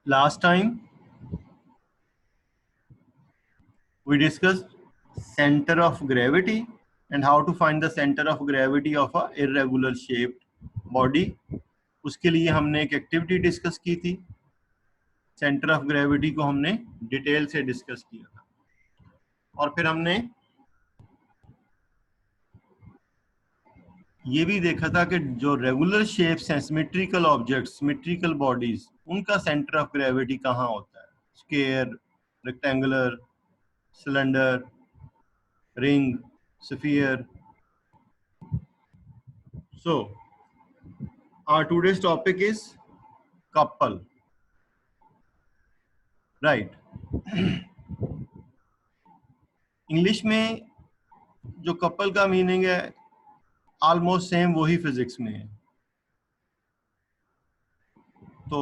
Last time we discussed center of gravity and how to find the center of gravity of a irregular shaped body. उसके लिए हमने एक activity discuss की थी. Centre of gravity को हमने detail से डिस्कस किया था और फिर हमने ये भी देखा था कि जो रेगुलर शेप्स हैं, सिमेट्रिकल ऑब्जेक्ट्स, सिमेट्रिकल बॉडीज, उनका सेंटर ऑफ ग्रेविटी कहाँ होता है. Square, rectangular, cylinder, ring, sphere. So our today's topic is couple, right? English में जो कपल का मीनिंग है ऑलमोस्ट सेम वही फिजिक्स में है. तो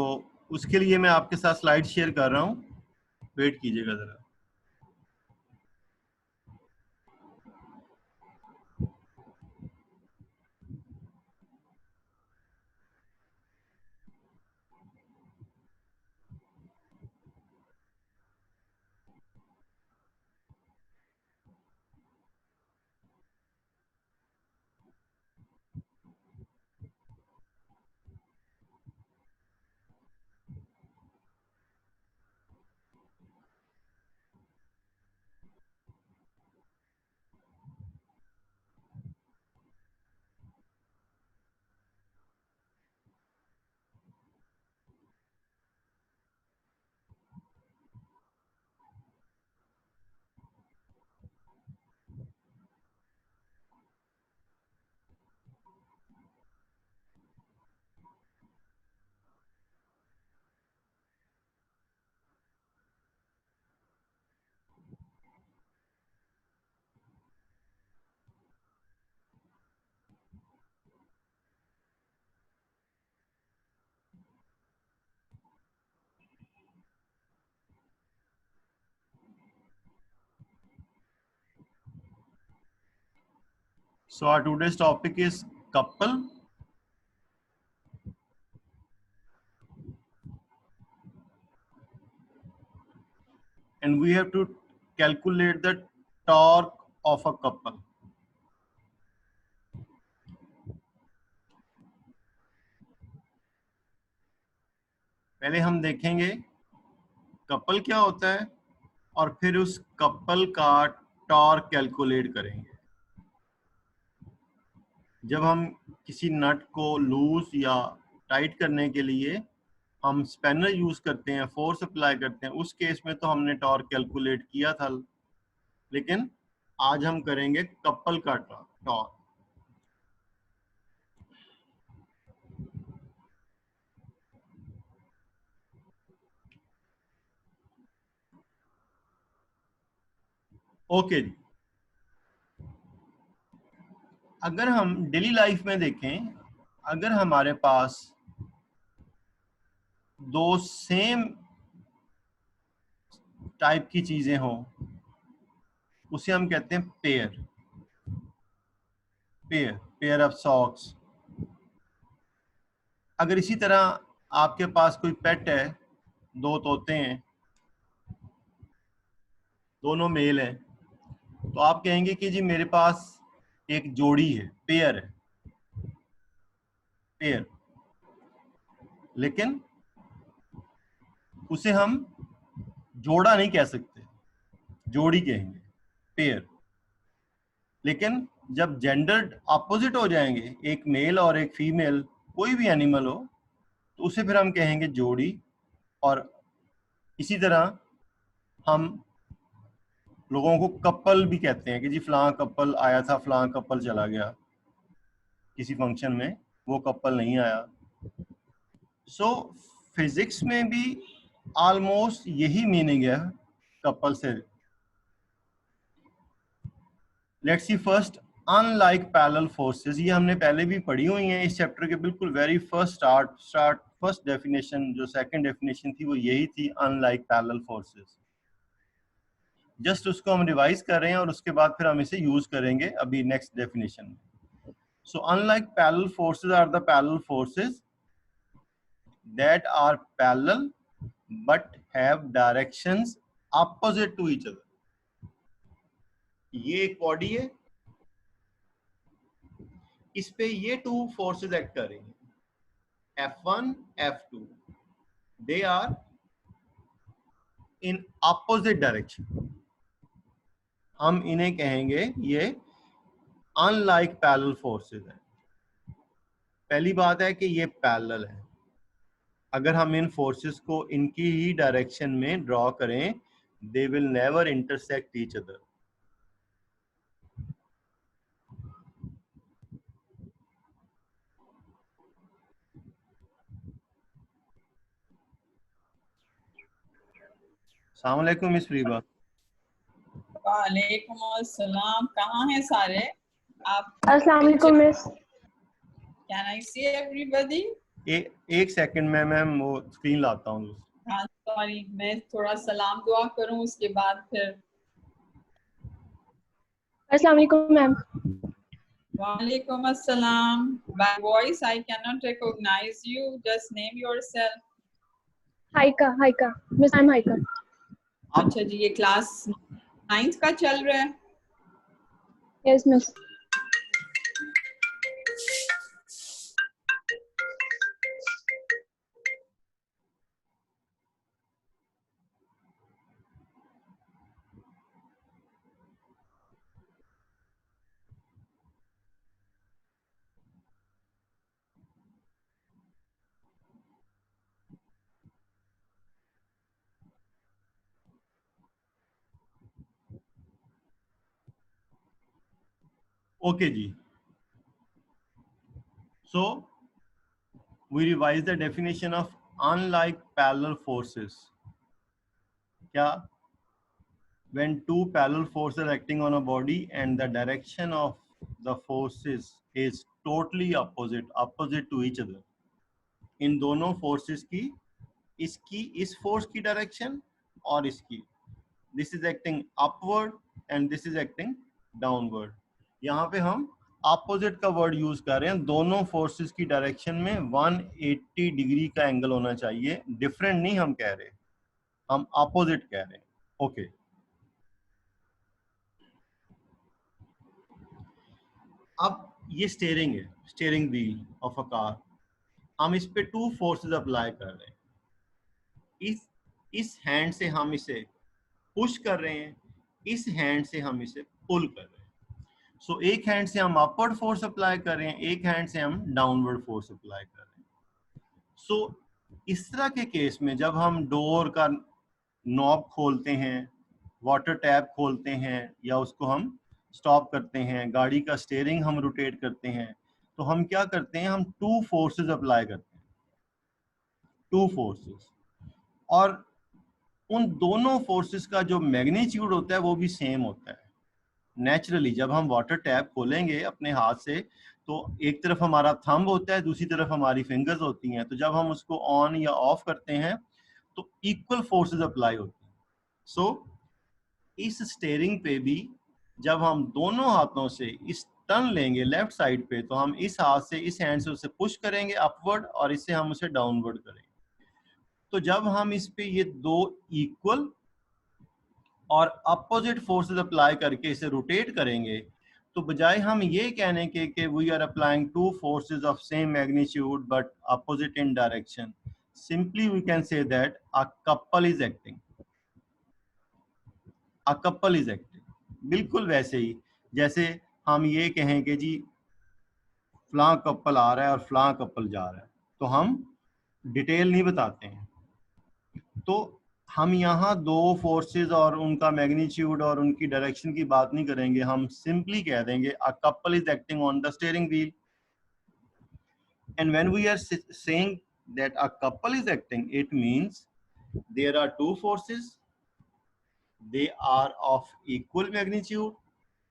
उसके लिए मैं आपके साथ स्लाइड शेयर कर रहा हूं, वेट कीजिएगा जरा. So our today's topic is couple. And we have to calculate the torque of a couple. पहले हम देखेंगे कपल क्या होता है और फिर उस कपल का टॉर्क कैलकुलेट करेंगे. जब हम किसी नट को लूज या टाइट करने के लिए हम स्पैनर यूज करते हैं, फोर्स अप्लाई करते हैं, उस केस में तो हमने टॉर्क कैलकुलेट किया था, लेकिन आज हम करेंगे कपल का टॉर्क. ओके जी. अगर हम डेली लाइफ में देखें, अगर हमारे पास दो सेम टाइप की चीजें हों, उसे हम कहते हैं पेयर. Pair of socks. अगर इसी तरह आपके पास कोई पेट है, दो तोते हैं, दोनों मेल हैं, तो आप कहेंगे कि जी मेरे पास एक जोड़ी है, पेयर है, पेयर. लेकिन उसे हम जोड़ा नहीं कह सकते, जोड़ी कहेंगे, पेयर. लेकिन जब जेंडर अपोजिट हो जाएंगे, एक मेल और एक फीमेल, कोई भी एनिमल हो, तो उसे फिर हम कहेंगे जोड़ी. और इसी तरह हम लोगों को कपल भी कहते हैं कि जी फलां कपल आया था, फलां कपल चला गया किसी फंक्शन में, वो कपल नहीं आया. सो फिजिक्स में भी ऑलमोस्ट यही मीनिंग है कपल से. Let's see first unlike parallel forces. ये हमने पहले भी पढ़ी हुई हैं इस चैप्टर के बिल्कुल वेरी फर्स्ट फर्स्ट डेफिनेशन, जो सेकंड डेफिनेशन थी वो यही थी, अनलाइक पैरेलल फोर्सेस. जस्ट उसको हम रिवाइज कर रहे हैं और उसके बाद फिर हम इसे यूज करेंगे अभी नेक्स्ट डेफिनेशन में. So unlike parallel forces are the parallel forces that are parallel but have directions opposite to each other. ये एक बॉडी है, इस पे ये टू फोर्सेस एक्ट कर रही हैं, F1, F2. They are in opposite direction. हम इन्हें कहेंगे ये अनलाइक पैरेलल फोर्सेस हैं. पहली बात है कि ये पैरेलल है. अगर हम इन फोर्सेस को इनकी ही डायरेक्शन में ड्रॉ करें, they will never intersect each other. अस्सलाम वालेकुम मिस प्रीबा. वालेकुम अस्सलाम. कहाँ हैं सारे आप? अस्सलाम वालेकुम miss. Can I see everybody? एक सेकंड में मैम वो स्क्रीन लाता हूँ. हाँ सॉरी, मैं थोड़ा सलाम दुआ करूँ उसके बाद फिर. अस्सलाम वालेकुम मैम. वालेकुम अस्सलाम. By voice I cannot recognize you. Just name yourself. Haika Haika miss. I am Haika. अच्छा जी, ये क्लास 9th का चल रहा है? Yes miss. ओके जी. So we revise the definition of unlike parallel forces. क्या? When two parallel forces are acting on a body and the direction of the forces is totally opposite to each other. इन दोनों forces की, इसकी इस force की direction और इसकी, this is acting upward and this is acting downward. यहाँ पे हम ऑपोजिट का वर्ड यूज कर रहे हैं. दोनों फोर्सेस की डायरेक्शन में 180 डिग्री का एंगल होना चाहिए. डिफरेंट नहीं हम कह रहे, हम ऑपोजिट कह रहे हैं. ओके. अब ये स्टीयरिंग है, steering wheel of a car. हम इस पे टू फोर्सेस अप्लाई कर रहे हैं. इस हैंड से हम इसे पुश कर रहे हैं, इस हैंड से हम इसे पुल कर रहे हैं. सो एक हैंड से हम अपवर्ड फोर्स अप्लाई कर रहे हैं, एक हैंड से हम डाउनवर्ड फोर्स अप्लाई कर रहे हैं. सो इस तरह के केस में जब हम डोर का नॉब खोलते हैं, वाटर टैप खोलते हैं, या उसको हम स्टॉप करते हैं, गाड़ी का स्टीयरिंग हम रोटेट करते हैं, तो हम क्या करते हैं, हम टू फोर्सेस अप्लाई करते हैं. Two forces. और उन दोनों फोर्सेस का जो मैग्नीट्यूड होता है वो भी सेम होता है. नेचुरली जब हम वाटर टैप खोलेंगे अपने हाथ से, तो एक तरफ हमारा थंब होता है, दूसरी तरफ हमारी फिंगर्स होती हैं. तो जब हम उसको ऑन या ऑफ करते हैं तो इक्वल फोर्सेस अप्लाई होती हैं. सो इस स्टीयरिंग पे भी जब हम दोनों हाथों से इस टर्न लेंगे लेफ्ट साइड पे, तो हम इस हाथ से, इस हैंड से उसे पुश करेंगे अपवर्ड, और इससे हम उसे डाउनवर्ड करेंगे. तो जब हम इस पे ये दो इक्वल और अपोजिट फोर्सेस अप्लाई करके इसे रोटेट करेंगे, तो बजाय हम ये कहने के कि we are applying two forces of same magnitude but opposite in direction, simply we can say that a couple is acting. A couple is acting. बिल्कुल वैसे ही जैसे हम ये कहें कि जी फलां कपल आ रहा है और फलां कपल जा रहा है, तो हम डिटेल नहीं बताते हैं. तो हम यहाँ दो फोर्सेस और उनका मैग्नीट्यूड और उनकी डायरेक्शन की बात नहीं करेंगे. हम सिंपली कह देंगे a couple is acting on the steering wheel. And when we are saying that a couple is acting, it means there are two forces, they are of equal magnitude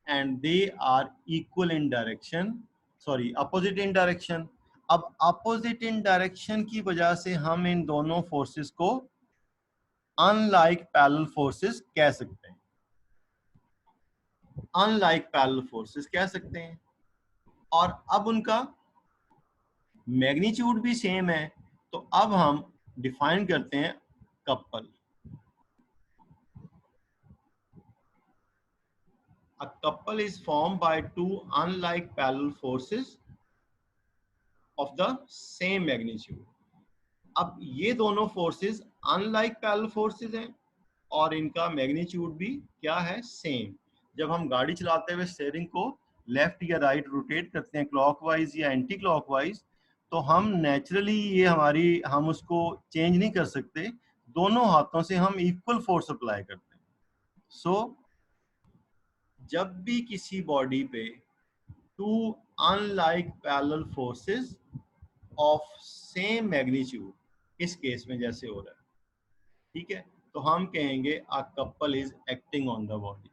and they are equal in direction, opposite in direction. अब opposite in direction की वजह से हम इन दोनों forces को unlike parallel forces कह सकते हैं. अनलाइक पैरेलल फोर्सेस कह सकते हैं. और अब उनका मैग्नीट्यूड भी सेम है, तो अब हम डिफाइन करते हैं couple. A couple is formed by two unlike parallel forces of the same magnitude. अब ये दोनों फोर्सेस अनलाइक पैरेलल फोर्सेस हैं और इनका मैग्नीट्यूड भी क्या है, सेम. जब हम गाड़ी चलाते हुए स्टीयरिंग को लेफ्ट या राइट रोटेट करते हैं क्लॉकवाइज या एंटी क्लॉकवाइज, तो हम नेचुरली हम उसको चेंज नहीं कर सकते. दोनों हाथों से हम इक्वल फोर्स अप्लाई करते हैं. सो जब भी किसी बॉडी पे two unlike parallel forces of same magnitude, इस केस में जैसे हो रहा है, ठीक है, तो हम कहेंगे a couple is acting on the body.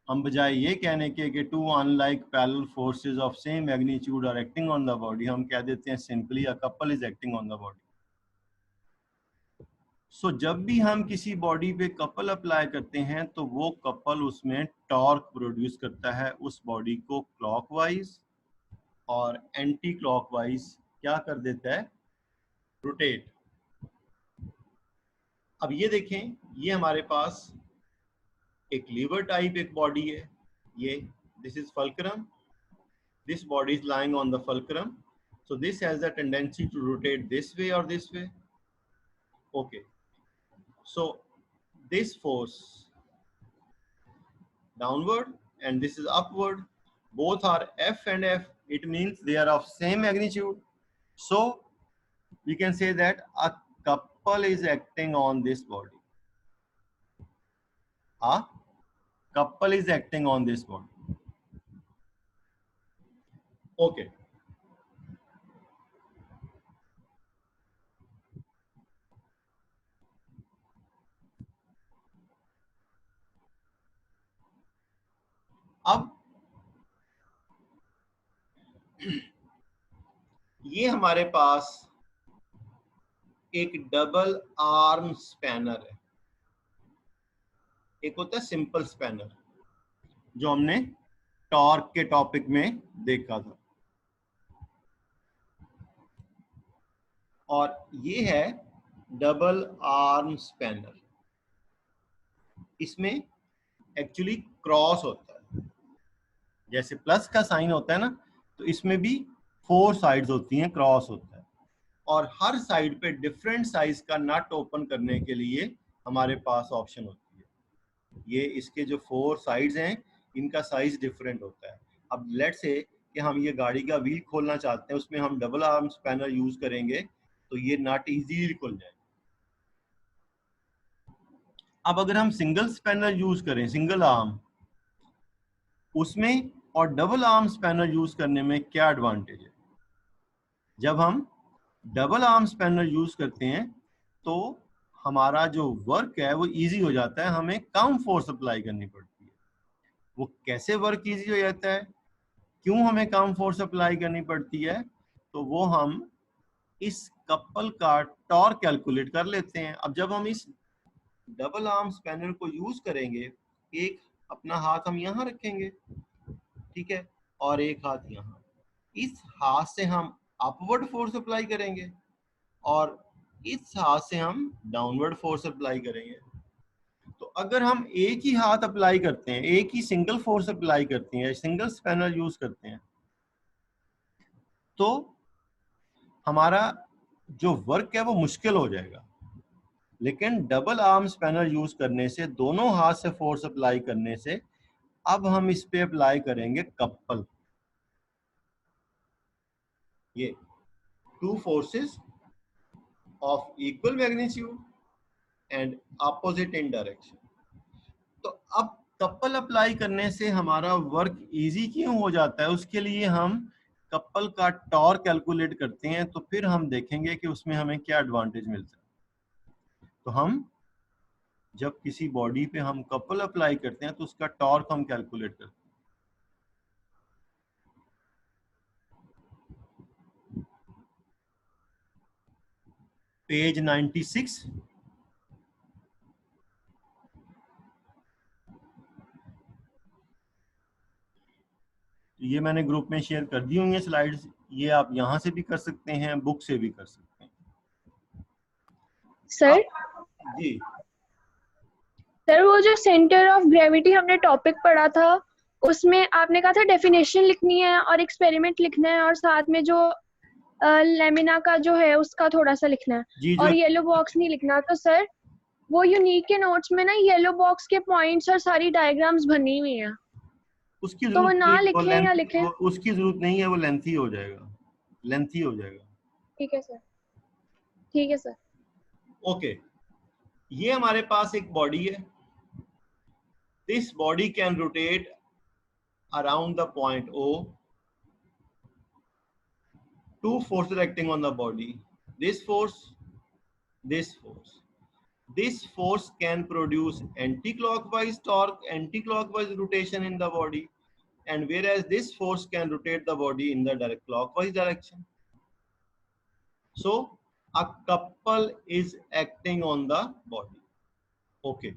हम बजाय ये कहने के कि two unlike parallel forces of same magnitude are acting on the body, हम कह देते हैं simply a couple is acting on the body. So जब भी हम किसी बॉडी पे कपल अप्लाई करते हैं तो वो कपल उसमें टॉर्क प्रोड्यूस करता है उस बॉडी को क्लॉकवाइज और एंटी क्लॉकवाइज क्या कर देता है, रोटेट. अब ये देखें, ये हमारे पास एक लीवर टाइप एक बॉडी है. ये this is fulcrum, this body is lying on the fulcrum, so this has the tendency to rotate this way और this way. Okay, so this force downward and this is upward, both are F and F, it means they are of same magnitude. So we can say that a couple is acting on this body. A couple is acting on this body. Okay. अब ये हमारे पास एक double arm spanner है. एक होता है simple spanner जो हमने टॉर्क के टॉपिक में देखा था, और ये है डबल आर्म स्पैनर. इसमें एक्चुअली क्रॉस होता है, जैसे प्लस का साइन होता है ना, तो इसमें भी 4 साइड्स होती हैं, क्रॉस होता है, और हर साइड पे डिफरेंट साइज का नट ओपन करने के लिए हमारे पास ऑप्शन होती है. ये इसके जो 4 साइड्स हैं इनका साइज डिफरेंट होता है. अब लेट से कि हम ये गाड़ी का व्हील खोलना चाहते हैं, उसमें हम डबल आर्म स्पैनर यूज करेंगे तो ये नट इजीली खुल जाए. अब अगर हम सिंगल स्पैनर यूज करें, सिंगल आर्म, उसमें और डबल आर्म स्पैनर यूज करने में क्या एडवांटेज है? जब हम डबल आर्म स्पैनर यूज करते हैं तो हमारा जो वर्क है वो इजी हो जाता है, हमें कम फोर्स अप्लाई करनी पड़ती है. वो कैसे वर्क इजी हो जाता है, क्यों हमें कम फोर्स अप्लाई करनी पड़ती है, तो वो हम इस कपल का टॉर्क कैलकुलेट कर लेते हैं. अब जब हम इस डबल आर्म स्पैनर को यूज करेंगे, एक अपना हाथ हम यहाँ रखेंगे, ठीक है, और एक हाथ यहाँ. इस हाथ से हम अपवर्ड फोर्स अप्लाई करेंगे और इस हाथ से हम डाउनवर्ड फोर्स अप्लाई करेंगे. तो अगर हम एक ही हाथ अप्लाई करते हैं, एक ही सिंगल फोर्स अप्लाई करते हैं, सिंगल स्पैनर यूज करते हैं, तो हमारा जो वर्क है वो मुश्किल हो जाएगा. लेकिन डबल आर्म स्पैनर यूज करने से, दोनों हाथ से फोर्स अप्लाई करने से, अब हम इस पे अप्लाई करेंगे कपल. ये 2 forces of equal magnitude and opposite in direction. तो अब कपल अप्लाई करने से हमारा वर्क इजी क्यों हो जाता है, उसके लिए हम कपल का टॉर्क कैलकुलेट करते हैं. तो फिर हम देखेंगे कि उसमें हमें क्या एडवांटेज मिलता है. तो हम जब किसी बॉडी पे हम कपल अप्लाई करते हैं तो उसका टॉर्क हम कैलकुलेट करते हैं. पेज 96. ये मैंने ग्रुप में शेयर कर दी हुई है स्लाइड्स, ये आप यहां से भी कर सकते हैं, बुक से भी कर सकते हैं. सर जी सर वो जो सेंटर ऑफ ग्रेविटी हमने टॉपिक पढ़ा था उसमें आपने कहा था डेफिनेशन लिखनी है और एक्सपेरिमेंट लिखना है और साथ में जो लेमिना का जो है उसका थोड़ा सा लिखना है जी जो और येलो बॉक्स नहीं लिखना। तो सर वो यूनिक के नोट्स में ना येलो बॉक्स के पॉइंट्स और सारी डायग्राम्स बनी हुई हैं, उसकी तो वो जरूरत नहीं ना है, वो लिखें या लिखें? उसकी जरूरत नहीं है, वो लेंथी हो जाएगा, लेंथी हो जाएगा। ठीक है सर, ठीक है सर। ओके, ये हमारे पास एक बॉडी है, this body can rotate around the point O, two forces acting on the body, this force, this force. This force can produce anti-clockwise torque, anti-clockwise rotation in the body, and whereas this force can rotate the body in the clockwise direction. So a couple is acting on the body. Okay.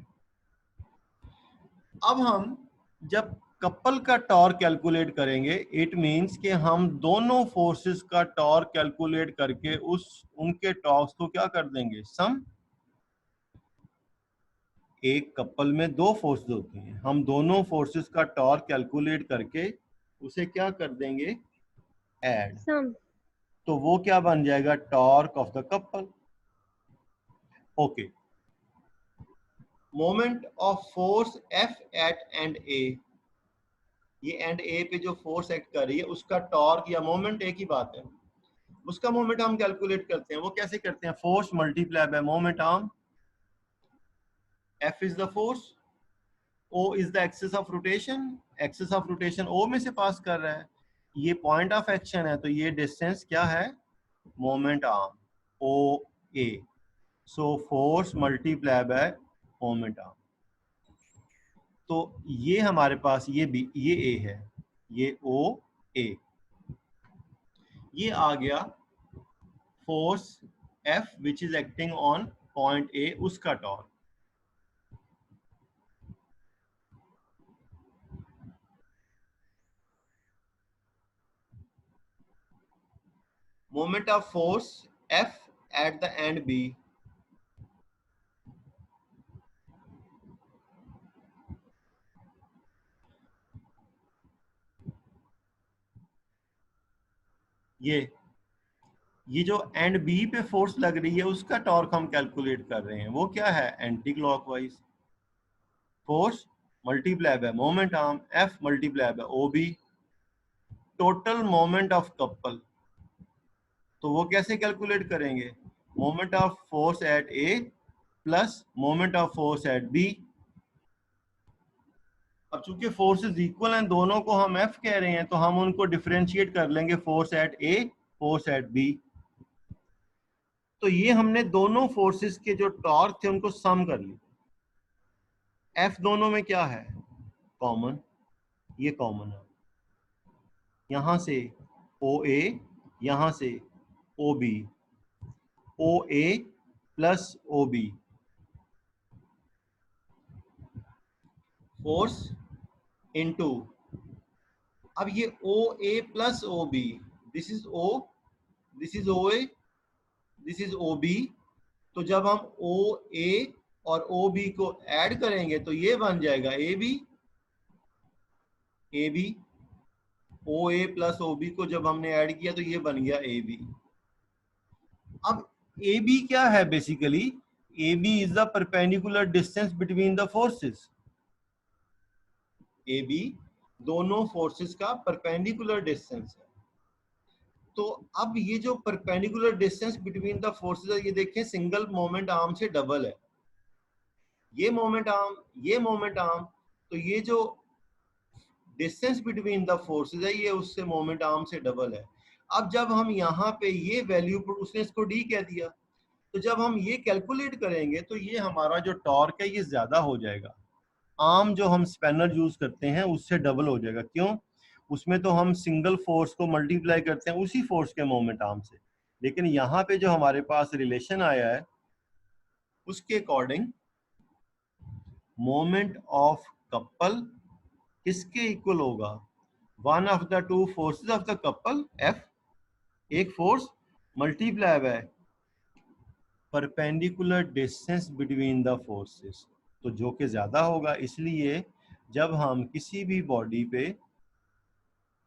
अब हम जब couple का torque calculate करेंगे, it means कि हम दोनों forces का torque calculate करके उनके टॉर्क्स को क्या कर देंगे, सम। एक कपल में दो फोर्सेस होती हैं, हम दोनों फोर्सेस का टॉर्क कैलकुलेट करके उसे क्या कर देंगे, ऐड। सम। तो वो क्या बन जाएगा, torque of the couple. Okay, moment of force F at end A, ये एंड ए पे जो फोर्स एक्ट कर रही है उसका टॉर्क या मोमेंट एक ही बात है, उसका मोमेंट हम कैलकुलेट करते हैं। वो कैसे करते हैं, force multiply by moment arm, F is the force, O is the axis of rotation, axis of rotation O में से पास कर रहा है, ये पॉइंट ऑफ एक्शन है, तो ये डिस्टेंस क्या है, moment arm O A, so force multiply by moment arm. तो ये हमारे पास ये बी, ये ए है, ये ओ ए, ये आ गया force F which is acting on point A, उसका torque. Moment of force F at the end B, ये जो एंड बी पे फोर्स लग रही है उसका टॉर्क हम कैलकुलेट कर रहे हैं, वो क्या है, anti clockwise, force multiply by moment arm F multiply by OB, total moment of couple. तो वो कैसे कैलकुलेट करेंगे, moment of force at A plus moment of force at B। अब चूंकि फोर्सेस इक्वल हैं, दोनों को हम F कह रहे हैं, तो हम उनको डिफरेंशिएट कर लेंगे, force at A, force at B। तो ये हमने दोनों फोर्सेस के जो टॉर्क थे उनको सम कर लिया। F दोनों में क्या है, कॉमन, ये कॉमन है, यहां से OA, यहां से OB, OA plus OB, force into, अब ये OA plus OB, this is O, this is OA, this is OB, तो जब हम OA और OB को ऐड करेंगे तो ये बन जाएगा AB, AB, OA plus OB को जब हमने ऐड किया तो ये बन गया AB। अब AB क्या है, basically AB is the perpendicular distance between the forces, AB दोनों फोर्सेस का परपेंडिकुलर डिस्टेंस है। तो अब ये जो perpendicular distance between the forces है, ये देखें सिंगल मोमेंट आर्म से डबल है, ये मोमेंट आर्म, ये मोमेंट आर्म, तो ये जो डिस्टेंस बिटवीन द फोर्सेस है ये उससे मोमेंट आर्म से डबल है। अब जब हम यहाँ पे ये वैल्यू, उसने इसको D कह दिया, तो जब हम ये कैलकुलेट करेंगे तो ये हमारा जो टॉर्क है ये ज्यादा हो जाएगा, आर्म जो हम स्पैनर यूज करते हैं उससे डबल हो जाएगा। क्यों, उसमें तो हम सिंगल फोर्स को मल्टीप्लाई करते हैं उसी फोर्स के मोमेंट आर्म से, लेकिन यहाँ पे जो हमारे पास रिलेशन आया है उसके अकॉर्डिंग मोमेंट ऑफ कपल किसके इक्वल होगा, one of the two forces of the couple F, एक force multiply by perpendicular distance between the forces, तो जो कि ज्यादा होगा, इसलिए जब हम किसी भी बॉडी पे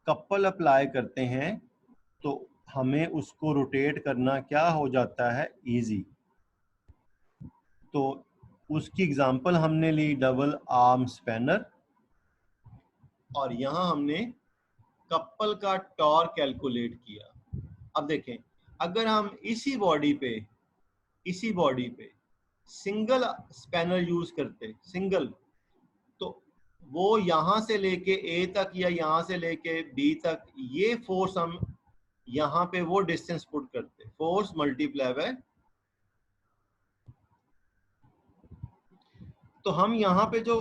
कपल अप्लाई करते हैं तो हमें उसको रोटेट करना क्या हो जाता है, इजी। तो उसकी एग्जांपल हमने ली डबल आर्म स्पैनर, और यहां हमने कपल का टॉर्क कैलकुलेट किया। अब देखें, अगर हम इसी बॉडी पे सिंगल स्पैनर यूज करते, सिंगल, तो वो यहां से लेके ए तक या यहां से लेके बी तक, ये फोर्स हम यहां पे वो डिस्टेंस पुट करते, फोर्स मल्टीप्लाई बाय, तो हम यहाँ पे जो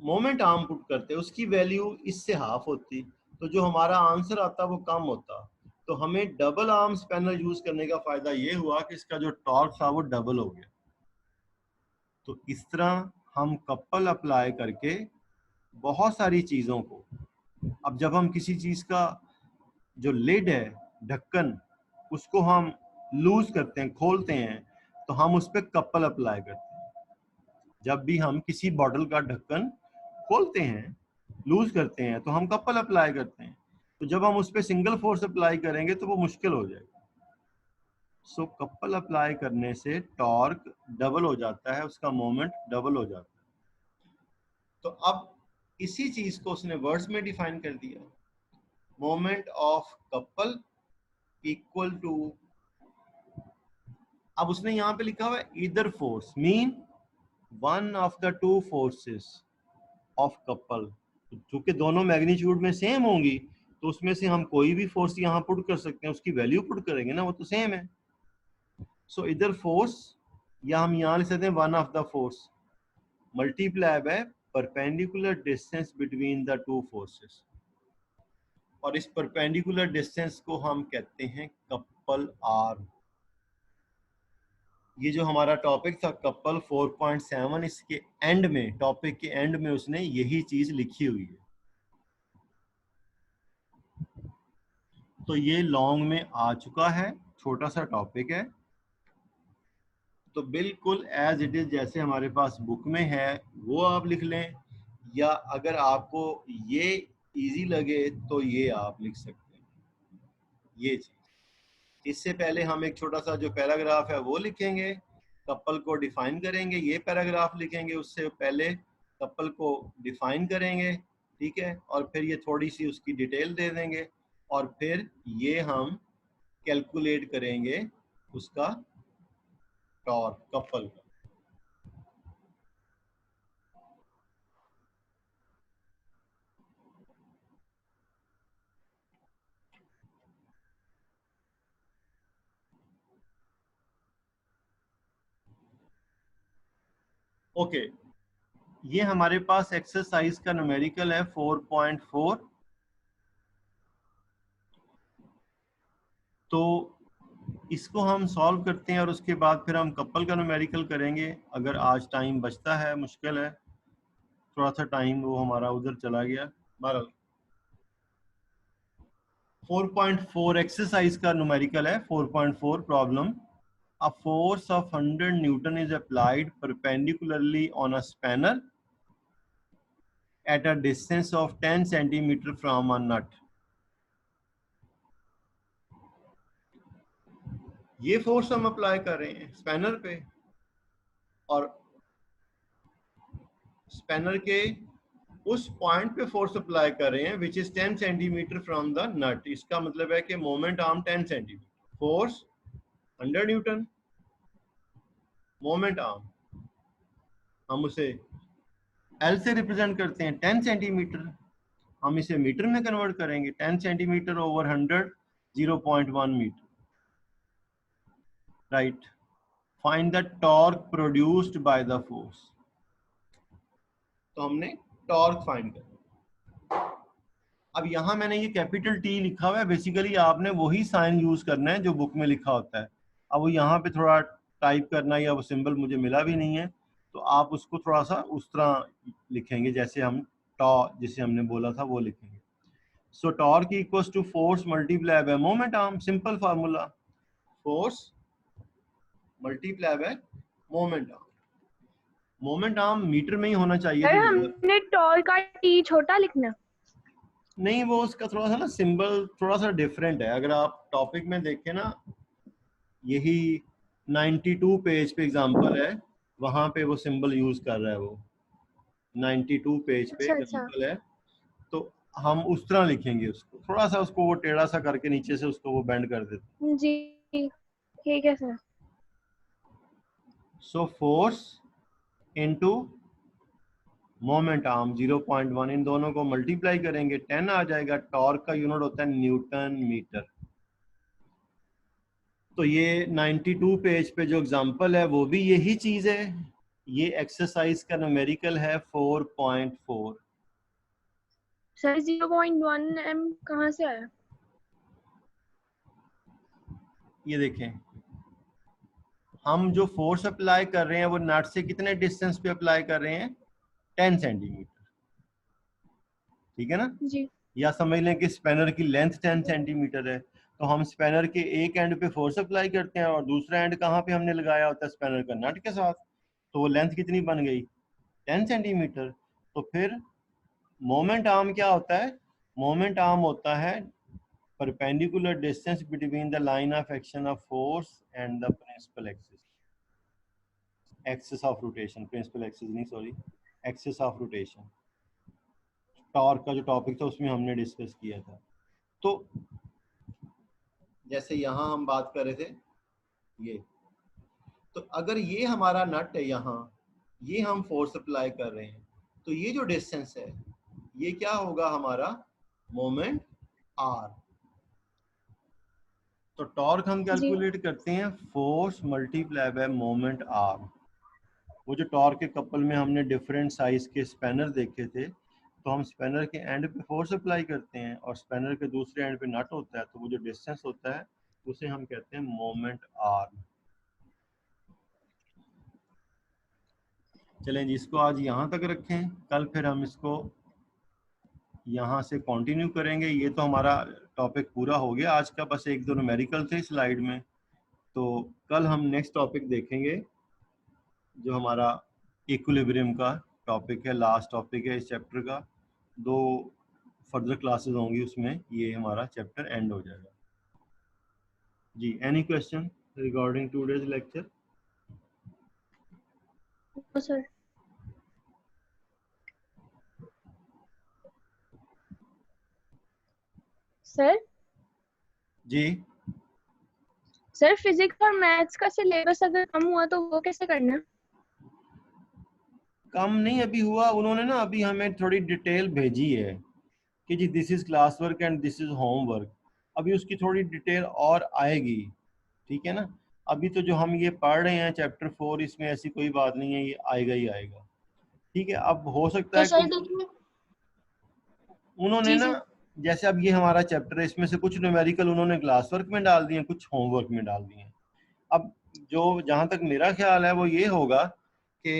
मोमेंट आर्म पुट करते उसकी वैल्यू इससे हाफ होती, तो जो हमारा आंसर आता वो कम होता। तो हमें डबल आर्म स्पैनर यूज करने का फायदा ये हुआ कि इसका जो टॉर्क था वो डबल हो गया। तो इस तरह हम कपल अप्लाई करके बहुत सारी चीजों को, अब जब हम किसी चीज का जो लिड है, ढक्कन, उसको हम लूज करते हैं, खोलते हैं, तो हम उस पर कपल अप्लाई करते हैं। जब भी हम किसी बॉटल का ढक्कन खोलते हैं, लूज करते हैं, तो हम कपल अप्लाई करते हैं। तो जब हम उस पर सिंगल फोर्स अप्लाई करेंगे तो वो मुश्किल हो जाएगा। सो कपल अप्लाई करने से टॉर्क डबल हो जाता है, उसका मोमेंट डबल हो जाता है। तो अब इसी चीज को उसने वर्ड्स में डिफाइन कर दिया, moment of couple equal to, अब उसने यहाँ पे लिखा हुआ है either force, mean one of the two forces of couple. चूंकि दोनों मैग्नीट्यूड में सेम होंगी तो उसमें से हम कोई भी फोर्स यहाँ पुट कर सकते हैं, उसकी वैल्यू पुट करेंगे ना, वो तो सेम है। सो इधर फोर्स, या हम यहाँ लिख सकते हैं one of the force multiply by perpendicular distance between the two forces, और इस परपेंडिकुलर डिस्टेंस को हम कहते हैं कपल आर्म। ये जो हमारा टॉपिक था कपल 4.7, इसके एंड में, टॉपिक के एंड में उसने यही चीज लिखी हुई है। तो ये लॉन्ग में आ चुका है, छोटा सा टॉपिक है, तो बिल्कुल एज इट इज जैसे हमारे पास बुक में है वो आप लिख लें, या अगर आपको ये इजी लगे तो ये आप लिख सकते हैं, ये चीज। इससे पहले हम एक छोटा सा जो पैराग्राफ है वो लिखेंगे, कपल को डिफाइन करेंगे, ये पैराग्राफ लिखेंगे, उससे पहले कपल को डिफाइन करेंगे, ठीक है, और फिर ये थोड़ी सी उसकी डिटेल दे देंगे, और फिर ये हम कैलकुलेट करेंगे उसका टॉर्क कपल का। ओके, ये हमारे पास एक्सरसाइज का न्यूमेरिकल है 4.4। तो इसको हम सॉल्व करते हैं और उसके बाद फिर हम कपल का न्यूमेरिकल करेंगे, अगर आज टाइम बचता है। मुश्किल है, थोड़ा सा टाइम वो हमारा उधर चला गया। 4.4 एक्सरसाइज का न्यूमेरिकल है। 4.4 problem, a force of 100 Newton is applied perpendicularly on a spanner at a distance of 10 centimeter from a nut. ये फोर्स हम अप्लाई कर रहे हैं स्पैनर पे, और स्पैनर के उस पॉइंट पे फोर्स अप्लाई कर रहे हैं which is 10 centimetre from the nut. इसका मतलब है कि moment arm 10 centimetre, force 100 newton, moment arm हम उसे एल से रिप्रेजेंट करते हैं 10 सेंटीमीटर, हम इसे मीटर में कन्वर्ट करेंगे, 10 centimetre over 100 0.1 metre, right. Find the torque produced by the force, तो हमने टॉर्क फाइंड करना। अब यहां मैंने ये कैपिटल टी लिखा हुआ है, बेसिकली आपने वही साइन यूज करना है जो बुक में लिखा होता है। अब वो यहाँ पे थोड़ा टाइप करना, या वो सिंबल मुझे मिला भी नहीं है, तो आप उसको थोड़ा सा उस तरह लिखेंगे जैसे हम जिसे हमने बोला था वो लिखेंगे। So torque equals to force multiply by moment arm, simple formula, force multiply by moment arm. Moment arm metre में ही होना चाहिए सर थी। हमने टॉर का टी छोटा लिखना। नहीं, वो उसका थोड़ा सा ना सिंबल थोड़ा सा डिफरेंट है। अगर आप टॉपिक में देखें ना, यही 92 पेज पे एग्जांपल है, वहां पे वो सिंबल यूज कर रहा है। वो 92 पेज पे अच्छा अच्छा एग्जांपल है, तो हम उस तरह लिखेंगे उसको, थोड़ा सा उसको वो टेढ़ा सा करके नीचे से उसको वो बेंड कर देते। जी ठीक है sir. So force into moment arm 0.1, इन दोनों को मल्टीप्लाई करेंगे 10 आ जाएगा। टॉर्क का यूनिट होता है न्यूटन मीटर। तो ये 92 पेज पे जो एग्जांपल है वो भी यही चीज है। ये एक्सरसाइज का न्यूमेरिकल है 4.4। सर 0.1 m कहाँ से आया? ये देखें, हम जो फोर्स अप्लाई कर रहे हैं वो नट से कितने डिस्टेंस पे अप्लाई कर रहे हैं? 10 सेंटीमीटर, ठीक है ना। जी या समझ लें कि स्पैनर की लेंथ 10 सेंटीमीटर है, तो हम स्पैनर के एक एंड पे फोर्स अप्लाई करते हैं और दूसरा एंड कहाँ पे हमने लगाया होता है? स्पैनर का नट के साथ। तो वो लेंथ कितनी बन गई? 10 सेंटीमीटर। तो फिर मोमेंट आर्म क्या होता है? मोमेंट आर्म होता है perpendicular distance between the line of action of force and the principal axis of rotation, principal axis नहीं, sorry, axis of rotation। Torque का जो टॉपिक था उसमें हमने डिस्कस किया था। तो जैसे यहाँ हम बात कर रहे थे ये, तो अगर ये हमारा नट है, यहाँ ये हम फोर्स अप्लाई कर रहे हैं, तो ये जो डिस्टेंस है ये क्या होगा? हमारा मोमेंट आर। तो टॉर्क हम जी कैलकुलेट करते हैं force multiply by moment arm. वो जो टॉर्क के कपल में हमने डिफरेंट साइज के स्पैनर देखे थे, तो हम स्पैनर के एंड पे फोर्स अप्लाई करते हैं और स्पैनर के दूसरे एंड पे नट होता है, तो वो जो डिस्टेंस होता है उसे हम कहते हैं मोमेंट आर। चलें जी, इसको आज यहाँ तक रखें, कल फिर हम इसको यहाँ से कंटिन्यू करेंगे। ये तो हमारा टॉपिक पूरा हो गया आज का, बस एक दो न्यूमेरिकल थे स्लाइड में। तो कल हम नेक्स्ट टॉपिक देखेंगे जो हमारा इक्विलिब्रियम का टॉपिक है, लास्ट टॉपिक है इस चैप्टर का। 2 फर्दर क्लासेस होंगी, उसमें ये हमारा चैप्टर एंड हो जाएगा जी। Any question regarding today's lecture? Sir. Sir जी, सर फिजिक्स और मैथ्स का सिलेबस अगर कम हुआ तो वो कैसे करना? कम नहीं अभी हुआ, उन्होंने ना अभी हमें थोड़ी डिटेल भेजी है कि जी this is class work and this is homework. अभी उसकी थोड़ी डिटेल और आएगी, ठीक है ना। अभी तो जो हम ये पढ़ रहे हैं चैप्टर 4, इसमें ऐसी कोई बात नहीं है, ये आएगा ही आएगा, ठीक है। अब हो सकता तो है सर कुछ देखिए उन्होंने जी ना, जी जैसे अब ये हमारा चैप्टर है, इसमें से कुछ न्यूमेरिकल उन्होंने क्लास वर्क में डाल दिए, कुछ होमवर्क में डाल दिए। अब जो जहाँ तक मेरा ख्याल है वो ये होगा कि